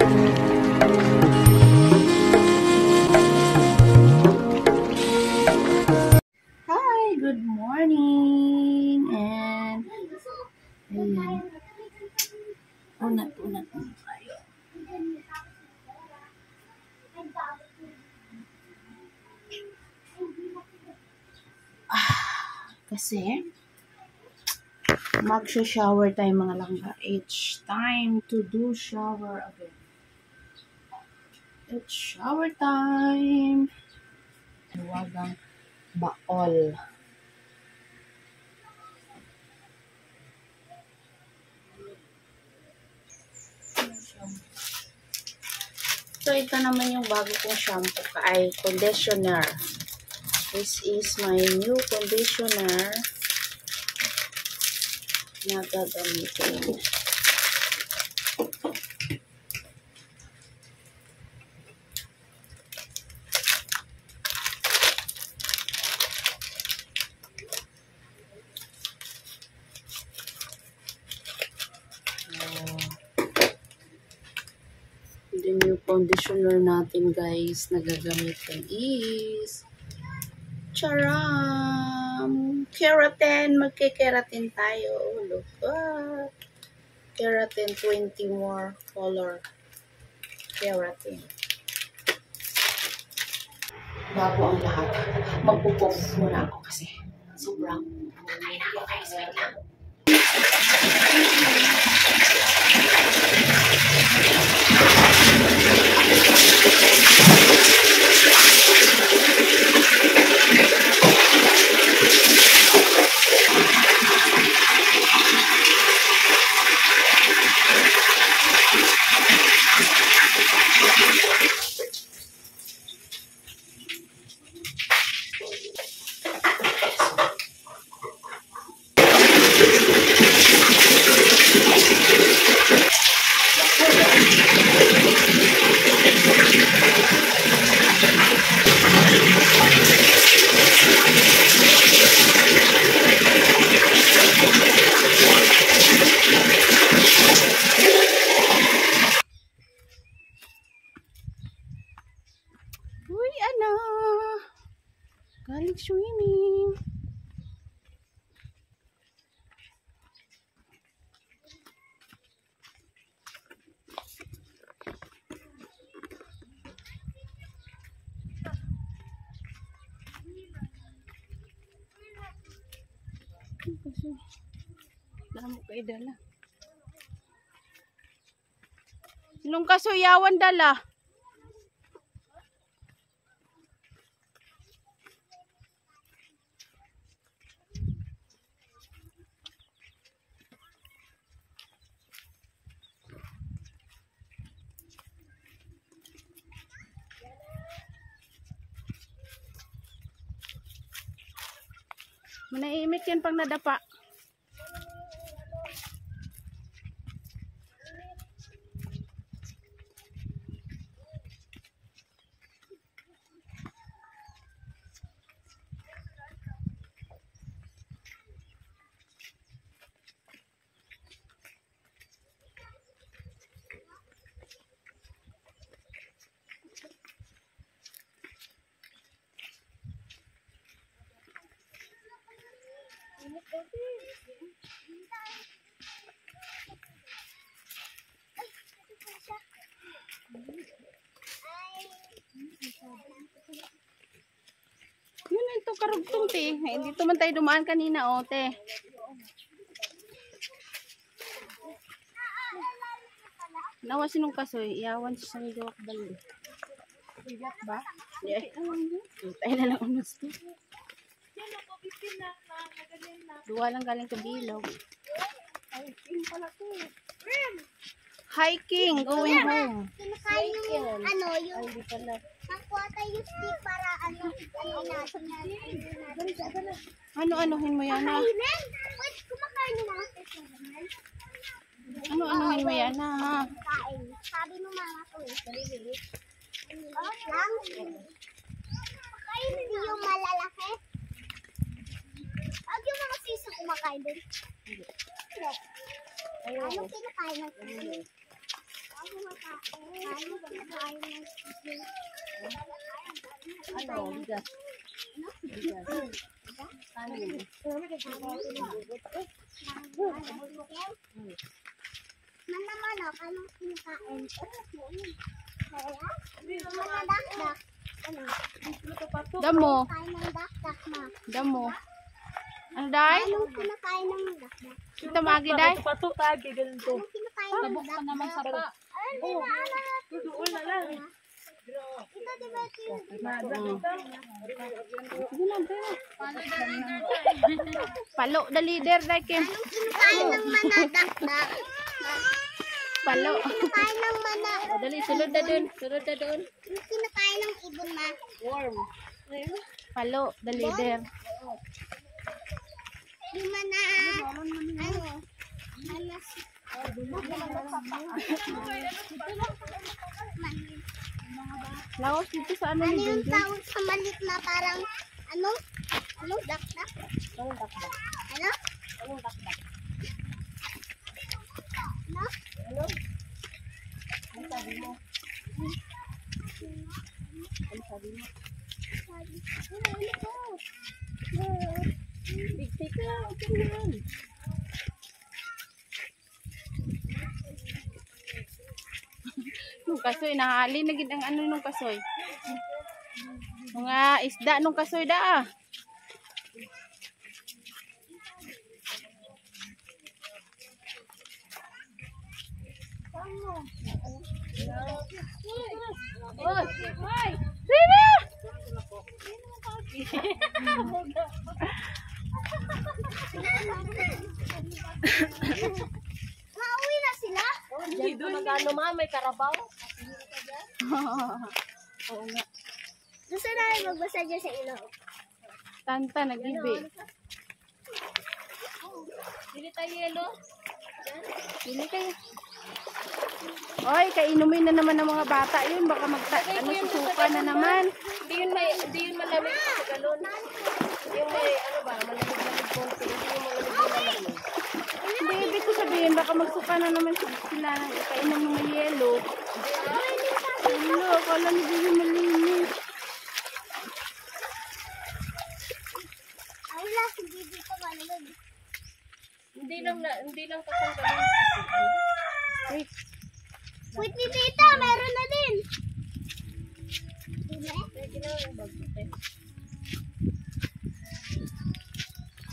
Hi, good morning. And ayan. Unat tayo. Kasi magsha-shower tayo mga langga. It's time to do shower again. It's shower time. Huwagang baol. So, ito naman yung bago kong shampoo ay conditioner. This is my new conditioner na gagamitin. The new conditioner natin guys na gagamitin is charam! Keratin! Magkikeratin tayo. Look at keratin 20 more color keratin. Bago ang lahat, magpupof muna ako kasi sobrang kakain ako guys. Wait lang. Uy, ano? Galing swimming. Kasi damo kayo dala. Sinong kasuyawan dala? Manaimik yan pang nadapa. Yun ito karugtong te. Hindi to man tayo dumaan kanina o te. Nawa sinong kasoy. Iyawan sa sanduak bali. Iyak ba? Yeah. Tayo na lang unos to. Duwa lang galing sa bilog. Hiking, going home. Kinakain yung ano, yung nakuha tayo yung stick para ano natin. Ano-anuhin mo yan ha? Wait, kumakain yung mga fish. Ano-anuhin mo yan ha? Kain. Sabi ng mga ko eh. Lang. Kain hindi yung malalaki. Huwag yung mga fish na kumakain din. Hindi. Anong kinakain natin? Ano? Bigas. Manok, anong kinakain? Manadakdak. Ano? Damo. Kain ng dakdak, ma. Damo. Ano, Day? Anong kinakain ng dakdak? Ito magi, Day? Pato tagi ganito. Anong kinakain ng Tabok ka naman sa pa. Ay, di ba? Tutuol na lang. Ito, di ba? Palo, the leader, Day, Kim. Anong kinakain ng manadakdak? Palo. Kinakain ng mana. Dali, sunod na dun. Sunod na dun. Anong kinakain ng ibon, ma? Warm. Palo, the leader. Di mana, ano? Manas. Laos dito sa ano Ano ni yung Junjun? tawag sa malit na parang, ano? Anong dakdak? Anong dakdak? Ano? Anong dakdak? Ano? Ano? Ang sabi mo? Ang sabi mo? Bigtik ka. Okay yan. Nung kasoy, nahali na gid ang ano nung kasoy. Mga isda nung kasoy da ah. Oy! Rina! Mauwi na sila? Diyan ko nag-ano ma, may karabaw. Oo nga. Gusto na magbasa dyan sa ilong. Tanta, nagibi. Dili tayo yelo. Pili kayo. Oy, kainumin na naman ng mga bata yun. Baka susuka na naman. Hindi yun malamig sa galon. Yung may ano ba, malamig-lamig konti. Hindi yung malamig-lamig. Hindi, ibig ko sabihin, baka magsuka na naman sila. Kainom ng may yelo. Ano, akala nyo yung malinis. Ay, wala. Hindi dito malamig. Hindi lang tatanggalin. Wait. Wait ni tita, meron na din. Diba?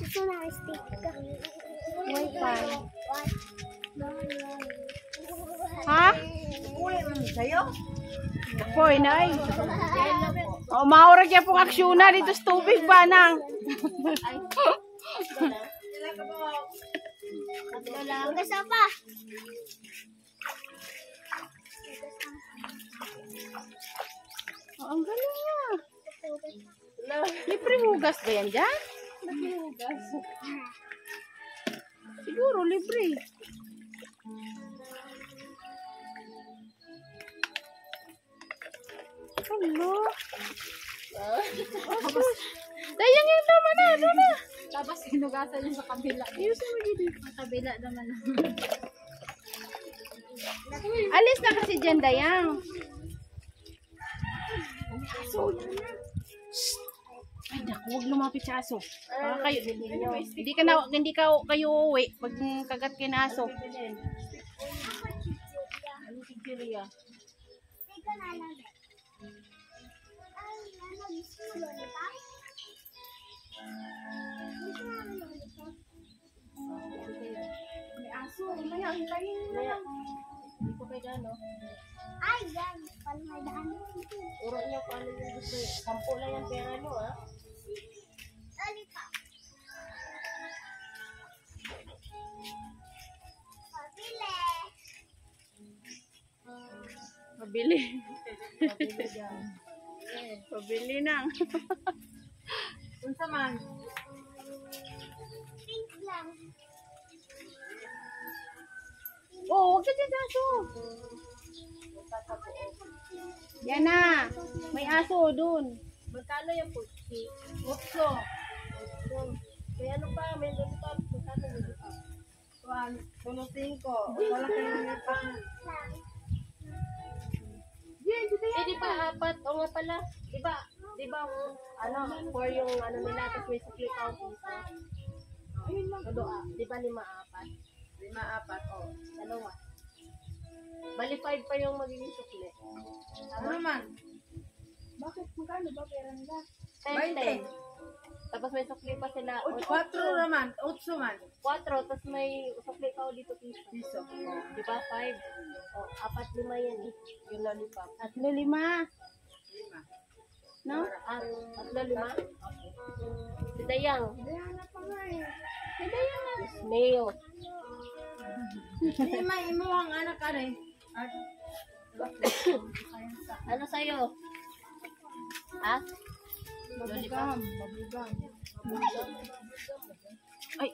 Gusto na stick ka. Wi-Fi. What? Ha? Sa'yo? Poy, nay. O, maura kaya pong aksyonan dito sa tubig ba nang? Gusto pa. Oh, ang galing niya. Libre hugas ba yan dyan? Hugas. Siguro, libre. Hello. Dayang yung naman na, ano na. Tapos hinugasan yung sa kabila. Ayusin mo dito. Sa kabila naman. Alis na kasi dyan, Dayang. Ay, naku, huwag lumapit sa aso. Baka kayo, hindi kayo uwi pag kagat kayo na aso. Ano si Julia? Teka na lang. Ay, ano, gusto mo lollipop? Gusto mo lollipop? May aso, maya, hintayin mo Maya. Hindi ko kayo gano. Ay, yan. Palmadaan. Uro niya kung ano yung gusto. 10 lang yung pera nyo ah. Lollipop. Pabili. Pabili. Pabili na. Unsa man? Pink lang. Oh, huwag ka dyan sa aso. Yan na. May aso dun. Magkano yung puti? 8. May ano pa, may lollipop. Magkano yung lollipop? 1, 5. Wala kayo lollipop. Pwede pa apat. O nga pala. Di ba, ano, for yung ano nila, tapos may sukli pa ang piso. Ayun lang. Di ba 5-4? 5-4, oh. Dalawa. Bali 5 pa yung magiging sukli. Ano naman? Bakit? Magkano ba pera nila? 10. Tapos may sukli pa sila. 4 naman, 8 man. 4, tapos may sukli pa dito piso. Piso. Di ba 5? O, 4-5 yan eh. Yung lollipop. 3-5. 5. No? 3-5? Si Dayang. Wala pa nga eh. Mayo. Hindi may imo ang anak ka rin. Ano sa'yo? Ha? Babugam. Ay,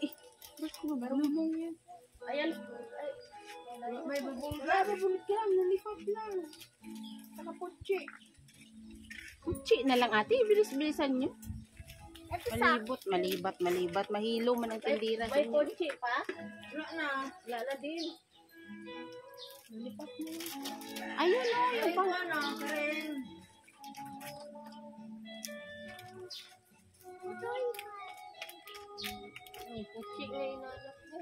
Marunong yan. Ayan. May bubong. Babulot ka lang. Nalipap lang. Saka putsi. kutsi na lang ate. Bilis-bilisan nyo. Ito sa Malibat. Mahilo man ang tindira. May ponchi pa? Wala na. Wala na din. Ayun o. Ay, ano, Karen. May ponchi ngayon na anak ko.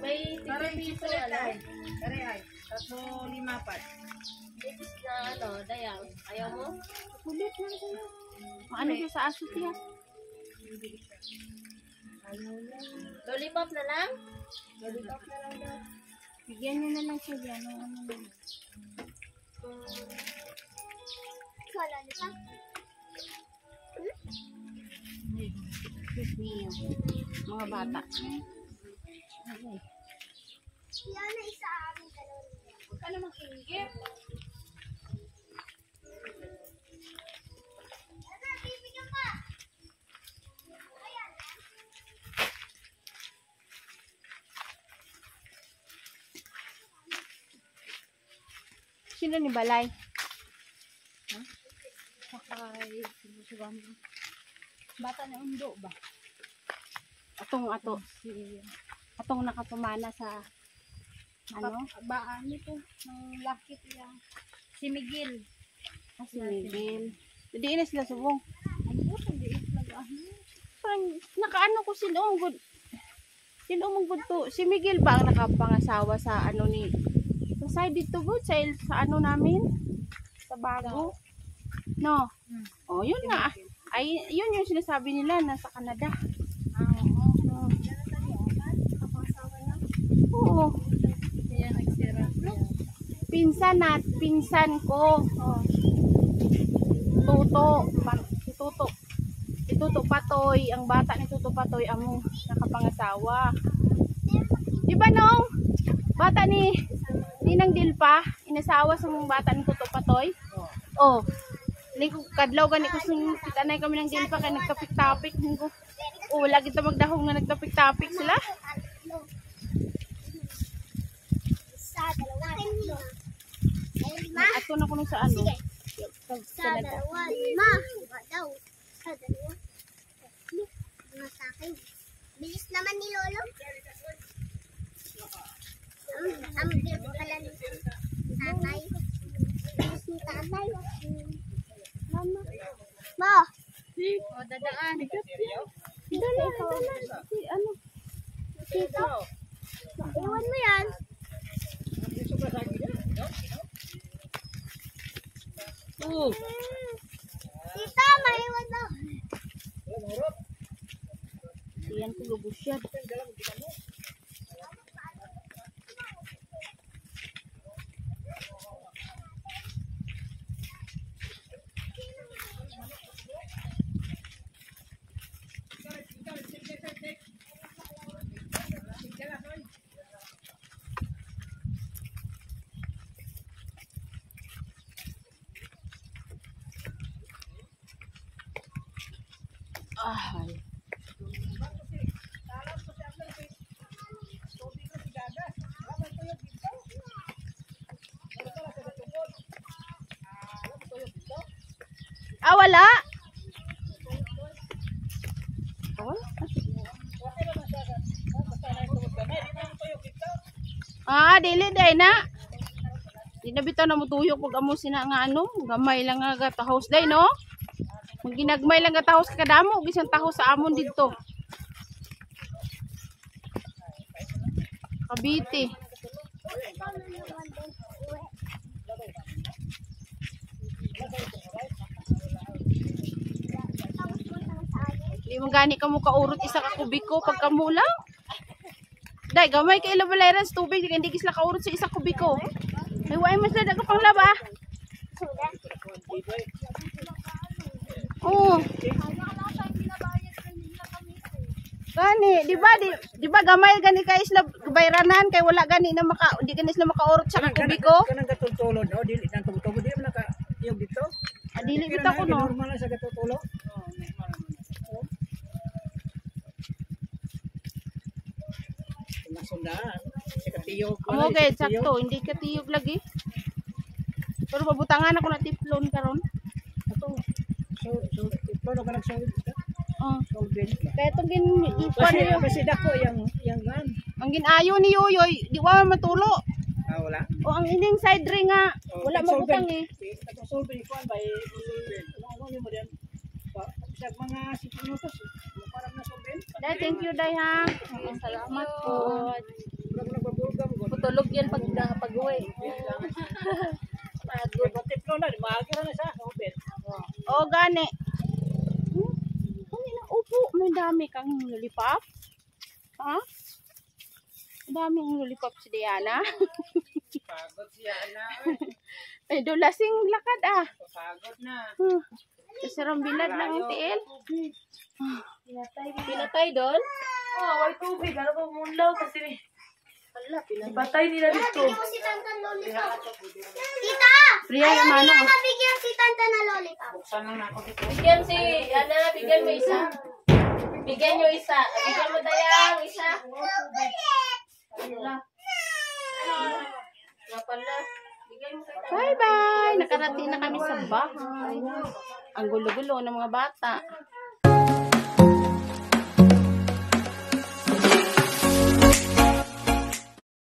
May Karen, piso chocolate ano? ay. Karen ay. 3-5. Tipis na ano, Dayang. Ayaw mo? kulit lang sa'yo. Ano siya sa aso siya? Lollipop na lang? Lollipop na lang daw. Bigyan nyo na lang siya dyan. Ano. Wala nila. Excuse me. Mga bata. Yan na isa amin dalawa. Huwag ka namang ingit. Bibigyan pa. Ayan. Sino ni Balay? Bata na undo ba? Atong nakapamana sa ano? Baan nito. Ng lakit yan. Si Miguel. Si Miguel. Hindi na sila subong. Ano ba? Hindi nag-ano. Parang nakaano ko sino good. Sino mong good to? Si Miguel ba ang nakapangasawa sa ano ni sa side dito good sa ano namin? Sa bago. No. Oh, yun nga. Ay, yun yung sinasabi nila nasa Canada. Oo. Kaya nagsira. Pinsan ko. Si Tuto Patoy, ang bata ni Tuto Patoy among nakapangasawa. Di ba nung bata ni Ninang Dilpa, inasawa sa mga bata ni Tuto Patoy? Oh. Kadlaw gani ko sing kitanay kami ng Dilpa kay nagtapik-tapik ko. Oh, lagi ta magdahong nga nagtapik-tapik sila. Sa dalawa. Ato na kuno sa ano. Sige. Sa Sa dalawa. Ma. Diba daw? Sa dalawa. Mga sa akin. Bilis naman ni Lolo. Ang bilis pala ni tatay. Bilis ni tatay. Mama. Ma. O, dadaan. Dala. Si ano? Tito. Iwan mo yan. Tita, maiwan daw. Yan ko lubos yan. Ay. Ah, wala. Ah, dili day na. Di na bitaw na mutuyok pag amo sina nga ano, gamay lang nga tahos day no. Mag ginagmay lang nga tahos kadamo og isang tahos sa amon didto. Cavite. Di mo gani ka mo kaurot isa ka kubiko pagka mula. Day, gamay kay labalayran sa tubig, hindi kisla kaurot sa isa kubiko. May way mas na pang laba. Oo. Gani, di ba gamay gani kay isla bayranan kay wala gani na di gani isla makaurot sa kubiko. Kanang gatutulod no, dili nang tumutubo di man naka iyog dito. Dili bitaw ko no. Normal lang sa gatutulo. Nasundaan. Sa katiyog. Amo gay sakto, hindi ka tiyog lagi. Pero pabutangan ako na tiplon karon. So, paano ka nagsulod? Oh. Solvent. Kaya itong ikuan niyo. Kasi dako yang gan. Ang ginayo ni Yoyoy, di wa man matulo. Wala. O ang ining side ring nga, wala mabutang eh. Ang solvent ko ba solvent. Ano mo din? Sa mga 5 minutos. Parang na solvent. Day, thank you day ha. Salamat po. Wala nagbabulgam ko. Putulog yan pag-uwi. Good matiplo na, maagira na sa solvent. O gani. Ano na upo, may dami kang lollipop. Ha? Dami ang lollipop si Diana. Pagod siya na. Ay, dulasing lakad ah. Pagod na. Kasarang bilad lang ang tiil. Pinatay doon? Oh, may tubig. Ano ba munlaw kasi Wala, pinatay. patay nila dito. Bigyan mo si Tanta lollipop. Tita! Priya yung mano. Ayaw na bigyan si Tanta na lollipop. Buksan lang na ako dito. Bigyan si, bigyan mo isa. Bigyan nyo isa. Bigyan mo dayang isa. Wala. Wala pala. Bigyan mo sa Bye-bye! Nakarating na kami sa bahay. Ang gulo-gulo ng mga bata.